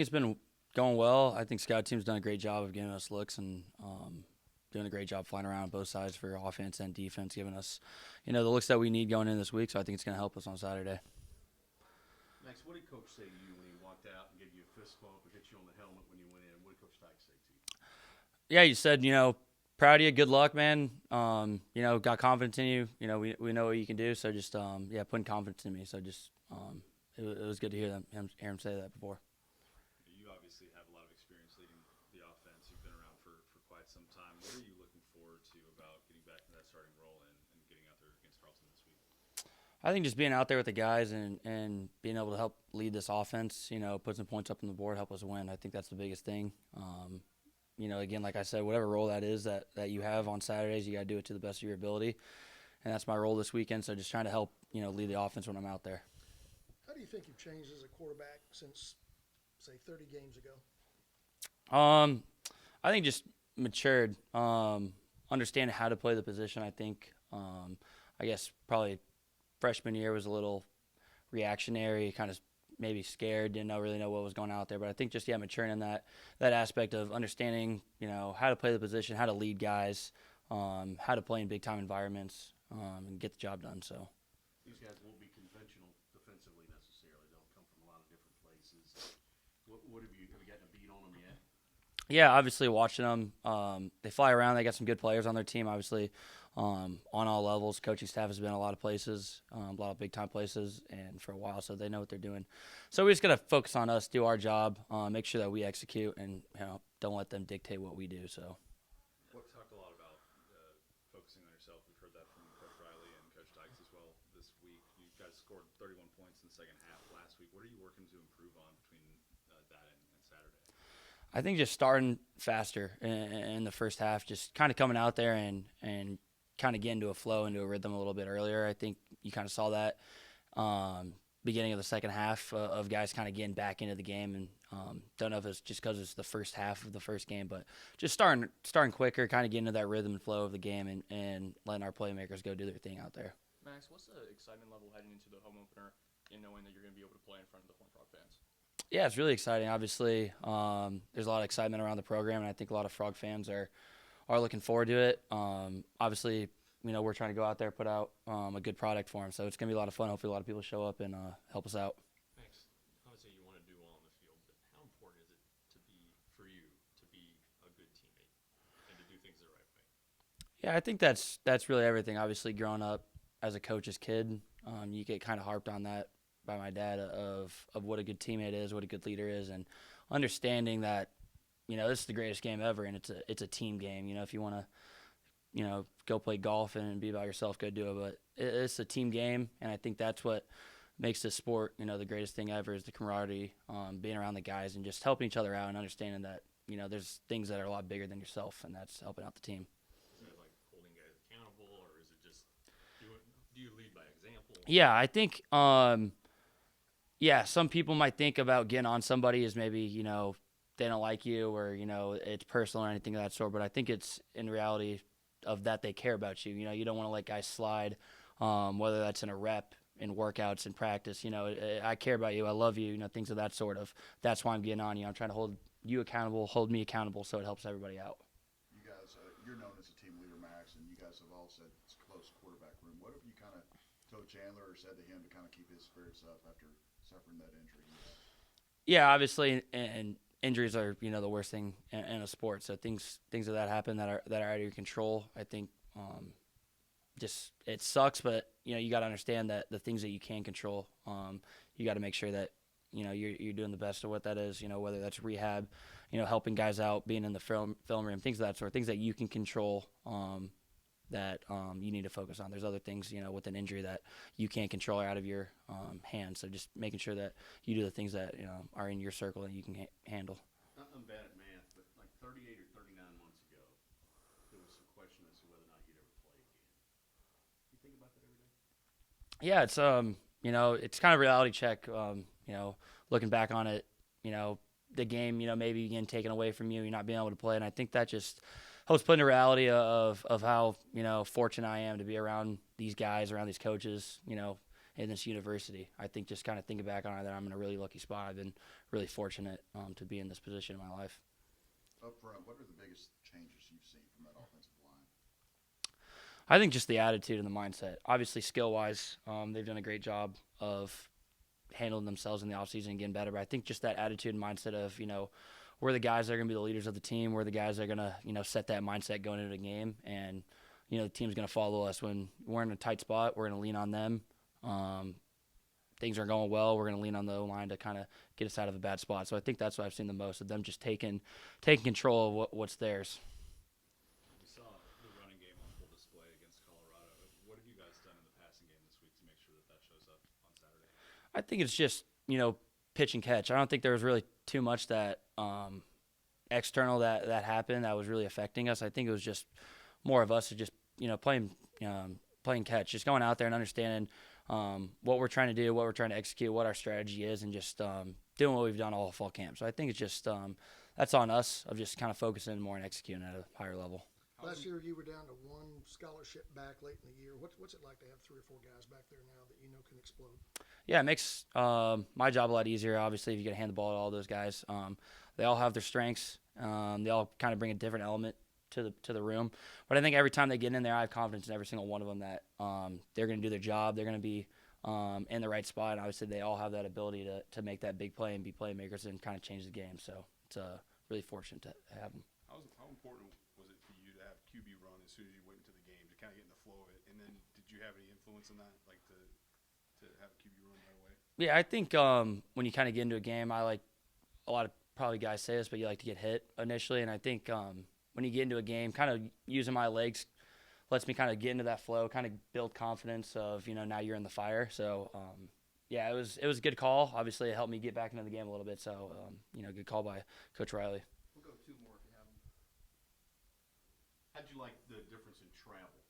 It's been going well. I think scout team's done a great job of giving us looks and doing a great job flying around on both sides for offense and defense, giving us, the looks that we need going in this week. So I think it's going to help us on Saturday. Max, what did Coach say to you when he walked out and gave you a fist bump and hit you on the helmet when you went in? What did Coach Dyke say to you? Yeah, you said, proud of you. Good luck, man. Got confidence in you. We know what you can do. So just, putting confidence in me. So just, it was good to hear him say that before. You obviously have a lot of experience leading the offense. You've been around for quite some time. What are you looking forward to about getting back to that starting role and getting out there against Carlton this week? I think just being out there with the guys and being able to help lead this offense, put some points up on the board, help us win. I think that's the biggest thing. Again, like I said, whatever role that is that you have on Saturdays, you got to do it to the best of your ability. And that's my role this weekend. So just trying to help, lead the offense when I'm out there. How do you think you've changed as a quarterback since, say, 30 games ago? I think just matured, understanding how to play the position. I think, I guess probably freshman year was a little reactionary, kind of maybe scared, didn't really know what was going on out there. But I think just maturing in that aspect of understanding, how to play the position, how to lead guys, how to play in big time environments, and get the job done. So These guys won't be conventional defensively necessarily. They'll come from a lot of different places. What have you gotten a beat on them yet? yeah, obviously watching them, they fly around. They got some good players on their team. Obviously, on all levels, coaching staff has been in a lot of places, a lot of big time places, and for a while, so they know what they're doing. So we just gotta focus on us, do our job, make sure that we execute, and don't let them dictate what we do. So. What talked a lot about focusing on yourself. We've heard that from Coach Riley and Coach Dykes as well this week. You guys scored 31 points in the second half last week. What are you working to improve on between that and Saturday? I think just starting faster in the first half, just kind of coming out there and kind of getting into a flow, into a rhythm a little bit earlier. I think you kind of saw that beginning of the second half of guys kind of getting back into the game. And don't know if it's just because it's the first half of the first game, but just starting quicker, kind of getting into that rhythm and flow of the game and letting our playmakers go do their thing out there. Max, what's the excitement level heading into the home opener in knowing that you're going to be able to play in front of the Horned Frog fans? Yeah, it's really exciting. Obviously, there's a lot of excitement around the program, and I think a lot of Frog fans are looking forward to it. Obviously, we're trying to go out there, put out a good product for them, so it's going to be a lot of fun. Hopefully, a lot of people show up and help us out. Max, obviously you want to do well on the field, but how important is it for you to be a good teammate and to do things the right way? Yeah, I think that's really everything. Obviously, growing up as a coach's kid, you get kind of harped on that by my dad of what a good teammate is, what a good leader is, and understanding that this is the greatest game ever, and it's a team game. If you want to go play golf and be by yourself, go do it. But it's a team game, and I think that's what makes this sport the greatest thing ever is the camaraderie, being around the guys and just helping each other out and understanding that there's things that are a lot bigger than yourself, and that's helping out the team. Is it like holding guys accountable, or is it just do you lead by example? Yeah, I think some people might think about getting on somebody as maybe they don't like you or it's personal or anything of that sort, but I think it's in reality of that they care about you. You don't want to let guys slide, whether that's in a rep, in workouts, in practice. I care about you, I love you, things of that sort of. That's why I'm getting on you. I'm trying to hold you accountable, hold me accountable, so it helps everybody out. You guys, you're known as a team leader, Max, and you guys have all said it's a close quarterback room. What have you kind of told Chandler or said to him to kind of keep his spirits up after suffering that injury? Yeah, obviously, and injuries are the worst thing in a sport. So things of that happen that are out of your control. I think just it sucks, but you got to understand that the things that you can control, you got to make sure that you're doing the best of what that is. Whether that's rehab, helping guys out, being in the film room, things of that sort, things that you can control. That you need to focus on. There's other things, with an injury that you can't control or out of your hands. So just making sure that you do the things that are in your circle and you can handle. I'm bad at math, but like 38 or 39 months ago, there was some question as to whether or not you'd ever play again. You think about that every day? Yeah, it's kind of a reality check. Looking back on it, the game, maybe getting taken away from you, you're not being able to play, and I think that just helps put into reality of how fortunate I am to be around these guys, around these coaches. in this university. I think just kind of thinking back on it, that I'm in a really lucky spot. I've been really fortunate to be in this position in my life. Up front, what are the biggest changes you've seen from that offensive line? I think just the attitude and the mindset. Obviously, skill-wise, they've done a great job of handling themselves in the offseason and getting better. But I think just that attitude and mindset of, we're the guys that are going to be the leaders of the team. We're the guys that are going to, set that mindset going into the game. And, the team's going to follow us. When we're in a tight spot, we're going to lean on them. Things are going well, we're going to lean on the O-line to kind of get us out of a bad spot. So I think that's what I've seen the most, of them just taking control of what's theirs. We saw the running game on full display against Colorado. What have you guys done in the passing game this week to make sure that shows up on Saturday? I think it's just, pitch and catch. I don't think there was really too much that external that happened that was really affecting us. I think it was just more of us just, playing catch, just going out there and understanding what we're trying to do, what we're trying to execute, what our strategy is, and just doing what we've done all fall camp. So I think it's just that's on us, of just kind of focusing more and executing at a higher level. Last year you were down to one scholarship back late in the year. What's it like to have 3 or 4 guys back there now that can explode? Yeah, it makes my job a lot easier, obviously, if you get to hand the ball to all those guys. They all have their strengths. They all kind of bring a different element to the room. But I think every time they get in there, I have confidence in every single one of them that they're going to do their job. They're going to be in the right spot. And obviously, they all have that ability to make that big play and be playmakers and kind of change the game. So it's really fortunate to have them. How important was it for you to have QB run as soon as you went into the game to kind of get in the flow of it? And then did you have any influence in that, like to have a QB run right away? Yeah, I think when you kind of get into a game, I like a lot of probably guys say this, but you like to get hit initially. And I think when you get into a game, kind of using my legs lets me kind of get into that flow, kind of build confidence of, now you're in the fire. So, yeah, it was a good call. Obviously, it helped me get back into the game a little bit. So, good call by Coach Riley. We'll go 2 more if you have them. How'd you like the difference in travel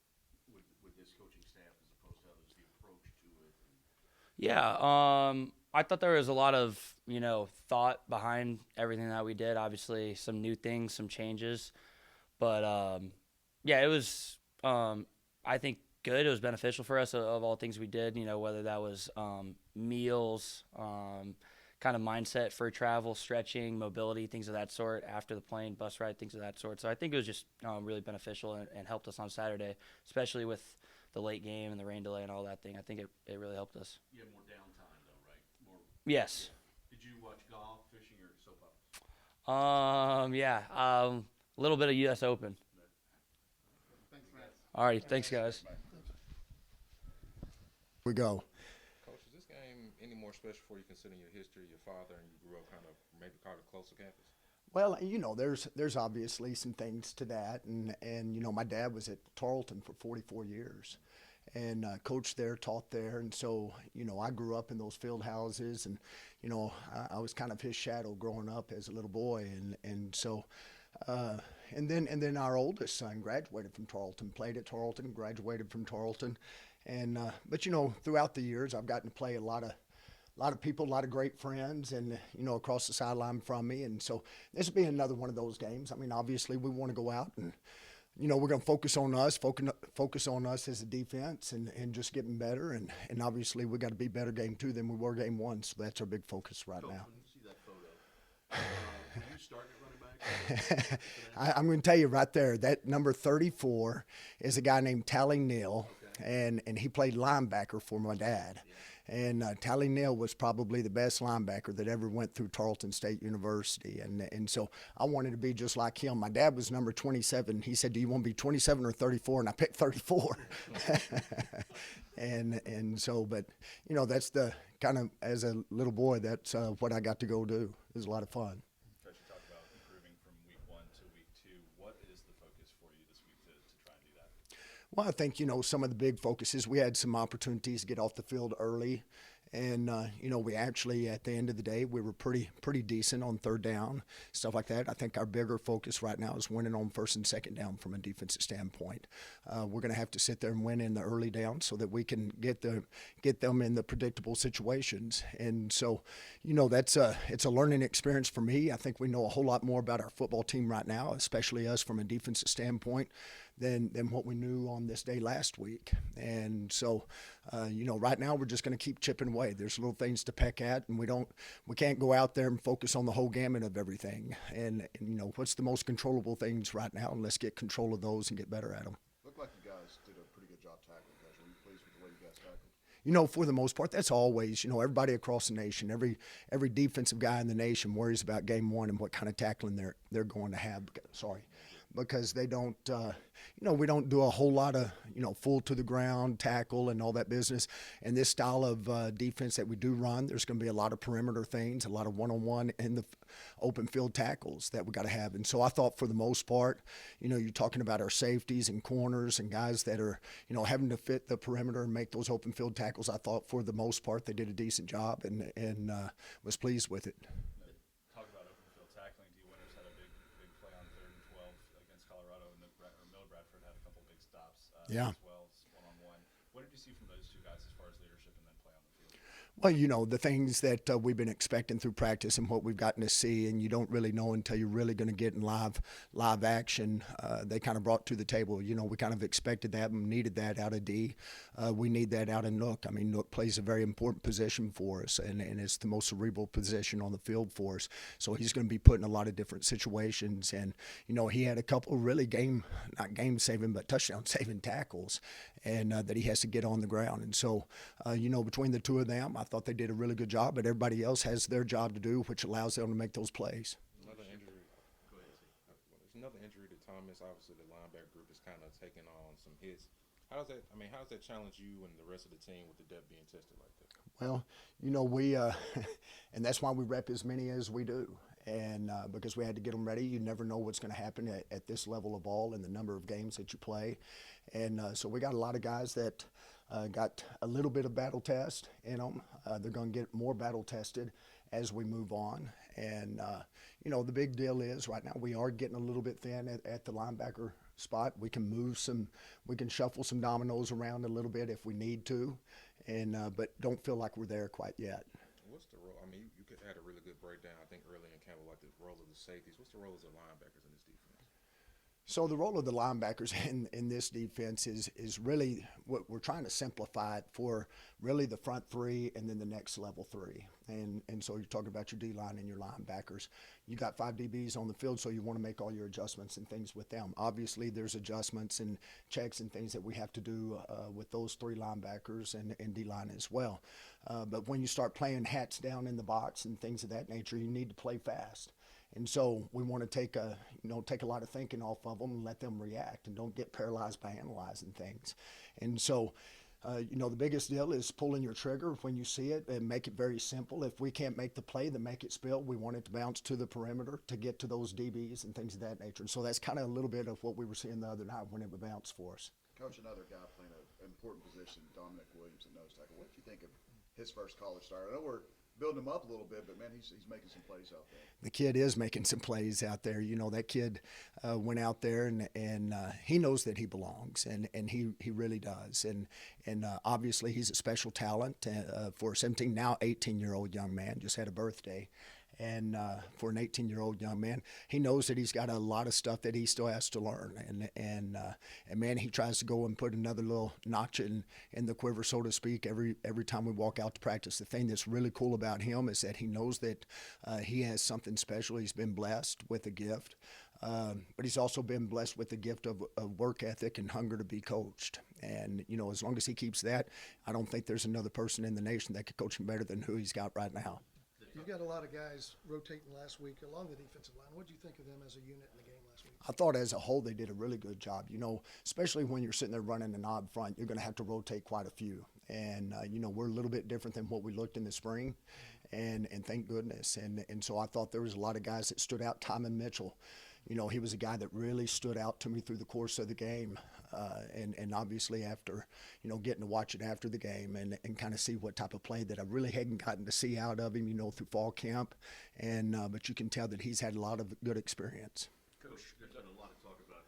with this coaching staff as opposed to others, the approach to it? Yeah, I thought there was a lot of, thought behind everything that we did. Obviously, some new things, some changes. But, yeah, it was, I think, good. It was beneficial for us of all things we did, whether that was meals, kind of mindset for travel, stretching, mobility, things of that sort, after the plane, bus ride, things of that sort. So I think it was just really beneficial and helped us on Saturday, especially with the late game and the rain delay and all that thing. I think it really helped us. You had more downtime, though, right? Yes. Did you watch golf, fishing, or soap operas? Yeah, a little bit of U.S. Open. Thanks, guys. All right, thanks, guys. We go. Coach, is this game any more special for you considering your history, your father, and you grew up kind of maybe called a closer campus? Well, there's obviously some things to that, and my dad was at Tarleton for 44 years, and coached there, taught there, and so I grew up in those field houses, and I was kind of his shadow growing up as a little boy, and so. And then our oldest son graduated from Tarleton, played at Tarleton, graduated from Tarleton, and but throughout the years I've gotten to play a lot of people, a lot of great friends, and across the sideline from me, and so this will be another one of those games. I mean, obviously we want to go out and we're going to focus on us as a defense and just getting better, and obviously we got to be better game 2 than we were game 1, so that's our big focus right Coach, now. when you see that photo, were you starting at running back? I'm going to tell you right there, that number 34 is a guy named Tally Neal, and he played linebacker for my dad. And Tally Neal was probably the best linebacker that ever went through Tarleton State University. And so I wanted to be just like him. My dad was number 27. He said, do you want to be 27 or 34? And I picked 34. and so, but, that's the kind of, as a little boy, that's what I got to go do. It was a lot of fun. Coach, you talked about improving from week 1 to week 2. What is the focus for you this week to try and do that? Well, I think, some of the big focuses, we had some opportunities to get off the field early. And, we actually, at the end of the day, we were pretty decent on 3rd down, stuff like that. I think our bigger focus right now is winning on 1st and 2nd down from a defensive standpoint. We're going to have to sit there and win in the early down so that we can get them in the predictable situations. And so, it's a learning experience for me. I think we know a whole lot more about our football team right now, especially us from a defensive standpoint, than what we knew on this day last week. And so, right now we're just going to keep chipping away. There's little things to peck at, and we can't go out there and focus on the whole gamut of everything. And what's the most controllable things right now, and let's get control of those and get better at them. Looked like you guys did a pretty good job tackling, Coach. Were you pleased with the way you guys tackled? For the most part, that's always, everybody across the nation, every defensive guy in the nation worries about game one and what kind of tackling they're going to have. Because they don't, we don't do a whole lot of, full to the ground tackle and all that business. And this style of defense that we do run, there's going to be a lot of perimeter things, a lot of one-on-one in the open field tackles that we got to have. And so I thought for the most part, you're talking about our safeties and corners and guys that are, having to fit the perimeter and make those open field tackles. I thought for the most part they did a decent job and was pleased with it. Talk about open field tackling. D. Winters had a big play on 3rd and 12 against Colorado, and Miller Bradford had a couple big stops Yeah. as well as one-on-one. What did you see from those two guys as far as leadership and then play on the field? Well, the things that we've been expecting through practice and what we've gotten to see, and you don't really know until you're really going to get in live action. They kind of brought to the table. We kind of expected that and needed that out of D. We need that out of Nook. I mean, Nook plays a very important position for us, and it's the most cerebral position on the field for us. So he's going to be put in a lot of different situations. And, he had a couple really not game-saving, but touchdown-saving tackles, and that he has to get on the ground. And so, between the two of them, I thought they did a really good job, but everybody else has their job to do, which allows them to make those plays. Another injury. Go ahead. There's another injury to Thomas. Obviously, the linebacker group is kind of taking on some hits. How does that challenge you and the rest of the team with the depth being tested like that? Well, we and that's why we rep as many as we do. And because we had to get them ready, you never know what's going to happen at this level of ball and the number of games that you play. And so we got a lot of guys that got a little bit of battle test in them. They're going to get more battle tested as we move on. And, the big deal is right now we are getting a little bit thin at the linebacker spot. We can shuffle some dominoes around a little bit if we need to, and but don't feel like we're there quite yet. What's the role? I mean, you had a really good breakdown, I think, early in camp, like the role of the safeties. What's the role of the linebackers in this defense? So the role of the linebackers in this defense is really what we're trying to simplify it for really the front three and then the next level three. And so you're talking about your D-line and your linebackers. You got 5 DBs on the field, so you want to make all your adjustments and things with them. Obviously, there's adjustments and checks and things that we have to do with those 3 linebackers and D-line as well. But when you start playing hats down in the box and things of that nature, you need to play fast. And so we want to take a lot of thinking off of them and let them react and don't get paralyzed by analyzing things. And so, the biggest deal is pulling your trigger when you see it and make it very simple. If we can't make the play, then make it spill. We want it to bounce to the perimeter to get to those DBs and things of that nature. And so that's kind of a little bit of what we were seeing the other night when it would bounce for us. Coach, another guy playing an important position, Dominic Williams at nose tackle. What did you think of his first college start? I know we're building him up a little bit, but, man, he's making some plays out there. The kid is making some plays out there. That kid went out there and he knows that he belongs, and he really does. And obviously he's a special talent for a 17, now 18-year-old young man, just had a birthday. And for an 18-year-old young man, he knows that he's got a lot of stuff that he still has to learn. And man, he tries to go and put another little notch in the quiver, so to speak, every time we walk out to practice. The thing that's really cool about him is that he knows that he has something special. He's been blessed with a gift. But he's also been blessed with the gift of work ethic and hunger to be coached. And, as long as he keeps that, I don't think there's another person in the nation that could coach him better than who he's got right now. You've got a lot of guys rotating last week along the defensive line. What did you think of them as a unit in the game last week? I thought as a whole they did a really good job. Especially when you're sitting there running an odd front, you're going to have to rotate quite a few. And, we're a little bit different than what we looked in the spring, and thank goodness. And so I thought there was a lot of guys that stood out. Timon Mitchell, he was a guy that really stood out to me through the course of the game. And obviously after, getting to watch it after the game and kind of see what type of play that I really hadn't gotten to see out of him, through fall camp. And but you can tell that he's had a lot of good experience. Coach, there's been a lot of talk about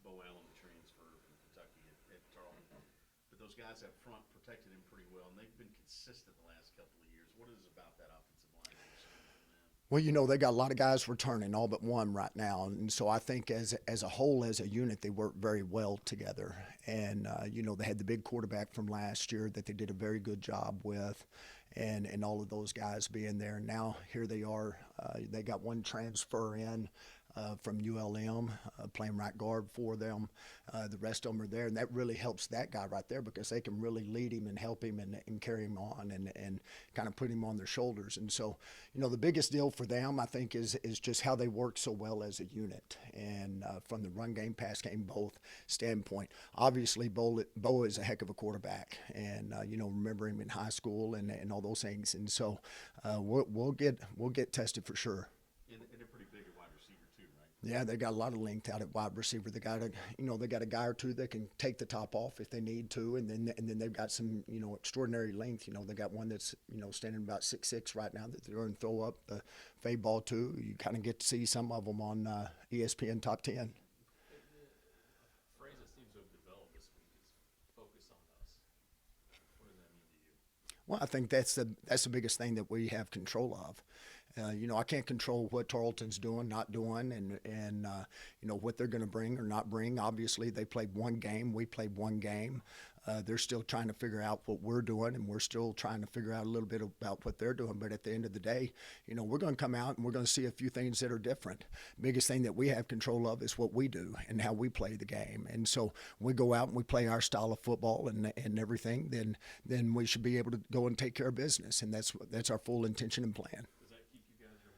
Bo Allen, the transfer from Kentucky at Tarleton. But those guys up front protected him pretty well, and they've been consistent the last couple of years. What is it about that offensive line that you're seeing from them? Well, they got a lot of guys returning, all but one right now, and so I think as a whole, as a unit, they work very well together. And they had the big quarterback from last year that they did a very good job with, and all of those guys being there. Now here they are. They got one transfer in. From ULM, playing right guard for them. The rest of them are there, and that really helps that guy right there because they can really lead him and help him and carry him on and kind of put him on their shoulders. And so, the biggest deal for them, I think, is just how they work so well as a unit. And from the run game, pass game, both standpoint. Obviously, Bo is a heck of a quarterback, and remember him in high school and all those things. And so we'll get tested for sure. And they're pretty big at wide receiver too, right? Yeah, they got a lot of length out at wide receiver. They got a guy or two that can take the top off if they need to, and then they've got some extraordinary length. They got one that's standing about 6'6" right now that they're going to throw up the fade ball to. You kind of get to see some of them on ESPN Top 10. The phrase that seems to have developed this week is "focus on us." What does that mean to you? Well, I think that's the biggest thing that we have control of. I can't control what Tarleton's doing, not doing, and what they're going to bring or not bring. Obviously, they played one game. We played one game. They're still trying to figure out what we're doing, and we're still trying to figure out a little bit about what they're doing. But at the end of the day, we're going to come out and we're going to see a few things that are different. Biggest thing that we have control of is what we do and how we play the game. And so we go out and we play our style of football and everything. Then we should be able to go and take care of business, and that's our full intention and plan. Does that keep you guys from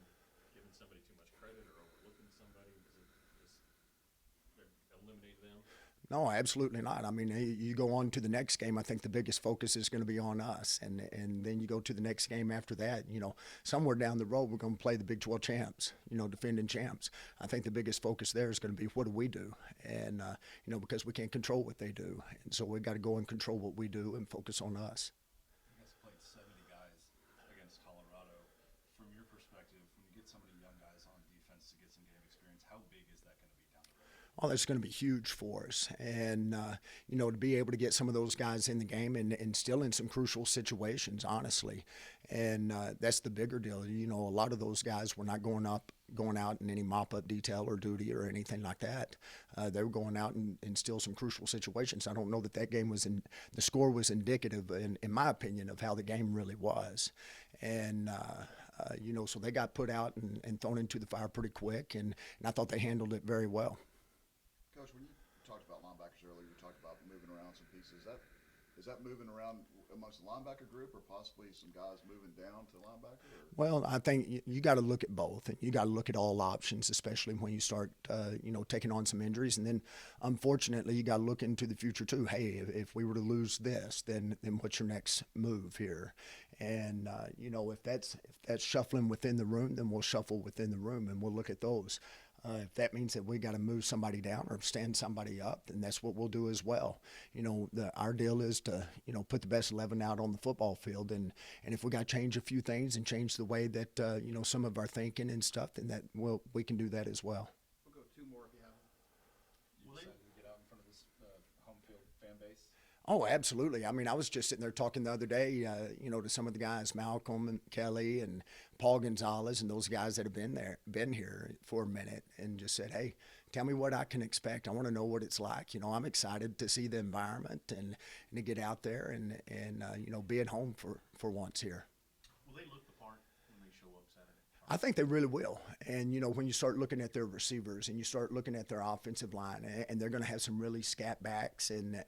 giving somebody too much credit or overlooking somebody? Does it just eliminate them? No, absolutely not. I mean, you go on to the next game. I think the biggest focus is going to be on us, and then you go to the next game after that. Somewhere down the road, we're going to play the Big 12 champs. Defending champs. I think the biggest focus there is going to be what do we do, and because we can't control what they do, and so we got to go and control what we do and focus on us. You guys played 70 guys against Colorado. From your perspective, when you get so many young guys on defense to get some game experience, how big is that going to be down the road? Oh, that's going to be huge for us. And, to be able to get some of those guys in the game and still in some crucial situations, honestly. And that's the bigger deal. A lot of those guys were not going out in any mop-up detail or duty or anything like that. They were going out in still some crucial situations. I don't know that game the score was indicative, in my opinion, of how the game really was. And, so they got put out and thrown into the fire pretty quick, and I thought they handled it very well. Coach, when you talked about linebackers earlier, you talked about moving around some pieces. Is that moving around amongst the linebacker group, or possibly some guys moving down to linebacker? Or? Well, I think you got to look at both, and you got to look at all options, especially when you start, taking on some injuries. And then, unfortunately, you got to look into the future too. Hey, if we were to lose this, then what's your next move here? And if that's shuffling within the room, then we'll shuffle within the room, and we'll look at those. If that means that we got to move somebody down or stand somebody up, then that's what we'll do as well. Our deal is to, put the best 11 out on the football field. And if we got to change a few things and change the way that, some of our thinking and stuff, then we can do that as well. We'll go two more if you have them. You excited to get out in front of this home field fan base? Oh, absolutely. I mean, I was just sitting there talking the other day, to some of the guys, Malcolm and Kelly and Paul Gonzalez and those guys that have been here for a minute, and just said, hey, tell me what I can expect. I want to know what it's like. I'm excited to see the environment and to get out there and be at home for once here. Will they look the part when they show up Saturday? I think they really will. And, when you start looking at their receivers and you start looking at their offensive line, and they're going to have some really scat backs, and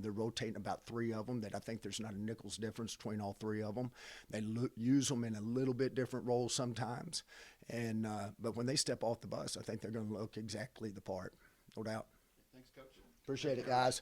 they're rotating about three of them that I think there's not a nickel's difference between all three of them. They use them in a little bit different roles sometimes. And but when they step off the bus, I think they're going to look exactly the part, no doubt. Thanks, Coach. Appreciate it, guys.